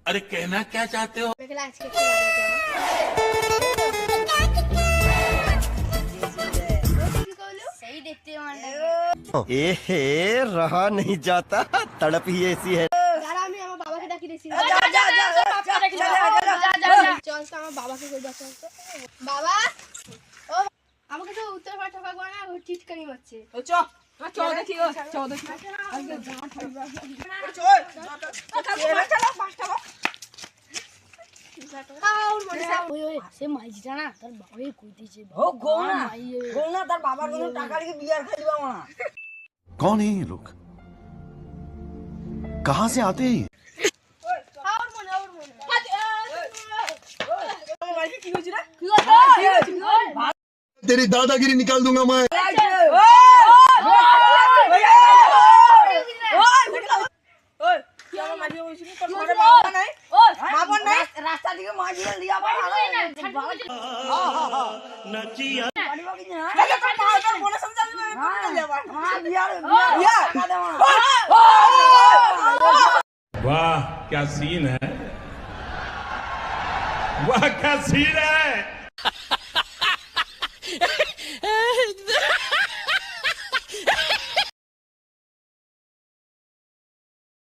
अरे कहना क्या चाहते हो? सही देखते हो रहा नहीं जाता, तड़प ही ऐसी है। আমি আমার বাবাকে ডাকি দিছি চল আমার বাবাকে কই ডাকতে বাবা ও আমাকে তো উত্তর পাড়া ঠকা গো না টিটকারি মারছে চ চ দেখি আজকে জামা ঠাইবা সে মাইজিটা না তার বাবাকে কইতেছে ও গৌনা তার বাবার কোনো টাকা রেখে বিয়ার খাই দিবা মা कौन है ये लोग? कहाँ से आते हैं? तेरी दादागिरी निकाल दूंगा मैं। রাস্তা দিকে মাঝিয়ে দিয়া वाह क्या सीन है, वाह क्या सीन है।